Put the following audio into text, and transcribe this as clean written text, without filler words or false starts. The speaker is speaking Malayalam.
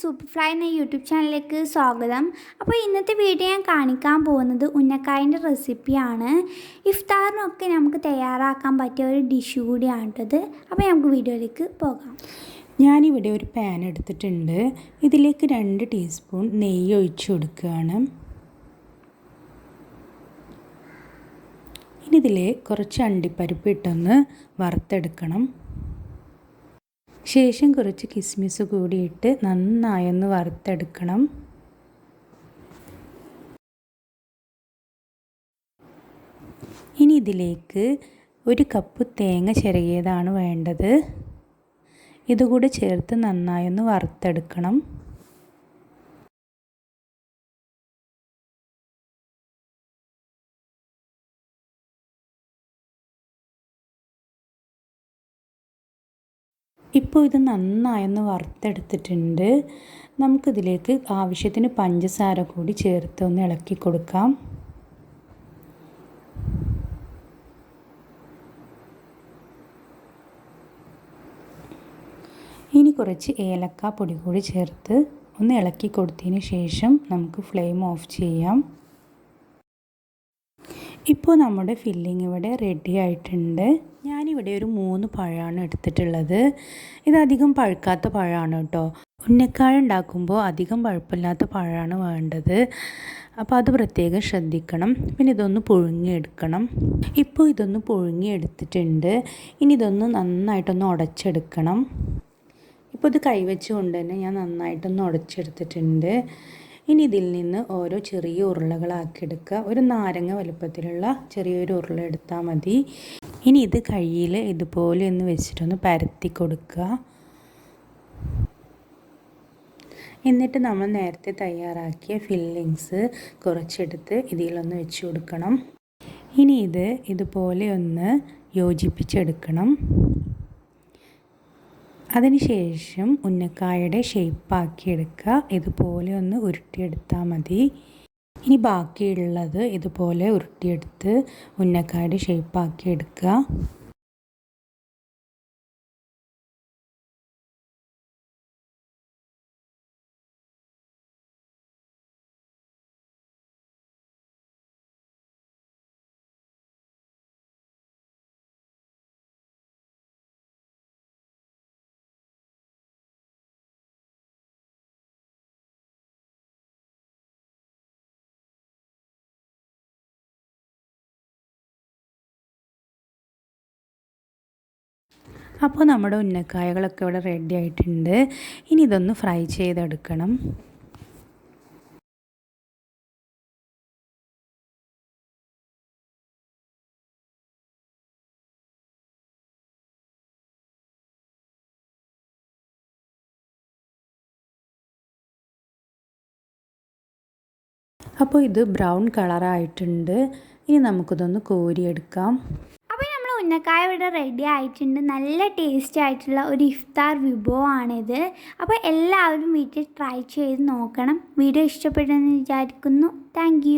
സൂപ്പർഫ്ലൈ എന്ന യൂട്യൂബ് ചാനലിലേക്ക് സ്വാഗതം. അപ്പോൾ ഇന്നത്തെ വീഡിയോ ഞാൻ കാണിക്കാൻ പോകുന്നത് ഉന്നക്കായൻ്റെ റെസിപ്പിയാണ്. ഇഫ്താറിനൊക്കെ നമുക്ക് തയ്യാറാക്കാൻ പറ്റിയ ഒരു ഡിഷ് കൂടിയാണ് കേട്ടത്. അപ്പോൾ നമുക്ക് വീഡിയോയിലേക്ക് പോകാം. ഞാനിവിടെ ഒരു പാൻ എടുത്തിട്ടുണ്ട്. ഇതിലേക്ക് 2 ടീസ്പൂൺ നെയ്യ് ഒഴിച്ചു കൊടുക്കുകയാണ്. ഇനി ഇതിൽ കുറച്ച് അണ്ടിപ്പരിപ്പ് ഇട്ടൊന്ന് വറുത്തെടുക്കണം. ശേഷം കുറച്ച് കിസ്മിസ് കൂടിയിട്ട് നന്നായൊന്ന് വറുത്തെടുക്കണം. ഇനി ഇതിലേക്ക് 1 കപ്പ് തേങ്ങ ചിരകിയതാണ് വേണ്ടത്. ഇതുകൂടി ചേർത്ത് നന്നായൊന്ന് വറുത്തെടുക്കണം. ഇപ്പോൾ ഇത് നന്നായൊന്ന് വറുത്തെടുത്തിട്ടുണ്ട്. നമുക്കിതിലേക്ക് ആവശ്യത്തിന് പഞ്ചസാര കൂടി ചേർത്ത് ഒന്ന് ഇളക്കി കൊടുക്കാം. ഇനി കുറച്ച് ഏലക്ക പൊടി കൂടി ചേർത്ത് ഒന്ന് ഇളക്കി കൊടുത്തതിന് ശേഷം നമുക്ക് ഫ്ലെയിം ഓഫ് ചെയ്യാം. ഇപ്പോൾ നമ്മുടെ ഫില്ലിംഗ് ഇവിടെ റെഡി ആയിട്ടുണ്ട്. ഞാനിവിടെ ഒരു 3 പഴമാണ് എടുത്തിട്ടുള്ളത്. ഇതധികം പഴുക്കാത്ത പഴമാണ് കേട്ടോ. ഉന്നക്കായ ഉണ്ടാക്കുമ്പോൾ അധികം പഴുപ്പില്ലാത്ത പഴമാണ് വേണ്ടത്. അപ്പോൾ അത് പ്രത്യേകം ശ്രദ്ധിക്കണം. പിന്നെ ഇതൊന്ന് പുഴുങ്ങിയെടുക്കണം. ഇപ്പോൾ ഇതൊന്ന് പുഴുങ്ങിയെടുത്തിട്ടുണ്ട്. ഇനി ഇതൊന്ന് നന്നായിട്ടൊന്ന് ഉടച്ചെടുക്കണം. ഇപ്പോൾ ഇത് കൈവച്ചുകൊണ്ട് തന്നെ ഞാൻ നന്നായിട്ടൊന്ന് ഉടച്ചെടുത്തിട്ടുണ്ട്. ഇനി ഇതിൽ നിന്ന് ഓരോ ചെറിയ ഉരുളകളാക്കി എടുക്കുക. ഒരു നാരങ്ങ വലുപ്പത്തിലുള്ള ചെറിയൊരു ഉരുള എടുത്താൽ മതി. ഇനി ഇത് കയ്യിൽ ഇതുപോലെ ഒന്ന് വെച്ചിട്ടൊന്ന് പരത്തി കൊടുക്കുക. എന്നിട്ട് നമ്മൾ നേരത്തെ തയ്യാറാക്കിയ ഫില്ലിങ്സ് കുറച്ചെടുത്ത് ഇതിലൊന്ന് വെച്ച് കൊടുക്കണം. ഇനി ഇത് ഇതുപോലെ ഒന്ന് യോജിപ്പിച്ചെടുക്കണം. അതിനുശേഷം ഉന്നക്കായയുടെ ഷേപ്പാക്കി എടുക്കുക. ഇതുപോലെ ഒന്ന് ഉരുട്ടിയെടുത്താൽ മതി. ഇനി ബാക്കിയുള്ളത് ഇതുപോലെ ഉരുട്ടിയെടുത്ത് ഉന്നക്കായയുടെ ഷേപ്പാക്കി എടുക്കുക. അപ്പോൾ നമ്മുടെ ഉന്നക്കായകളൊക്കെ ഇവിടെ റെഡി ആയിട്ടുണ്ട്. ഇനി ഇതൊന്ന് ഫ്രൈ ചെയ്തെടുക്കണം. അപ്പോൾ ഇത് ബ്രൗൺ കളറായിട്ടുണ്ട്. ഇനി നമുക്കിതൊന്ന് കോരിയെടുക്കാം. ഉന്നക്കായ ഇവിടെ റെഡി ആയിട്ടുണ്ട്. നല്ല ടേസ്റ്റി ആയിട്ടുള്ള ഒരു ഇഫ്താർ വിഭവമാണിത്. അപ്പോൾ എല്ലാവരും വീട്ടിൽ ട്രൈ ചെയ്ത് നോക്കണം. വീഡിയോ ഇഷ്ടപ്പെട്ടെന്ന് വിചാരിക്കുന്നു. താങ്ക്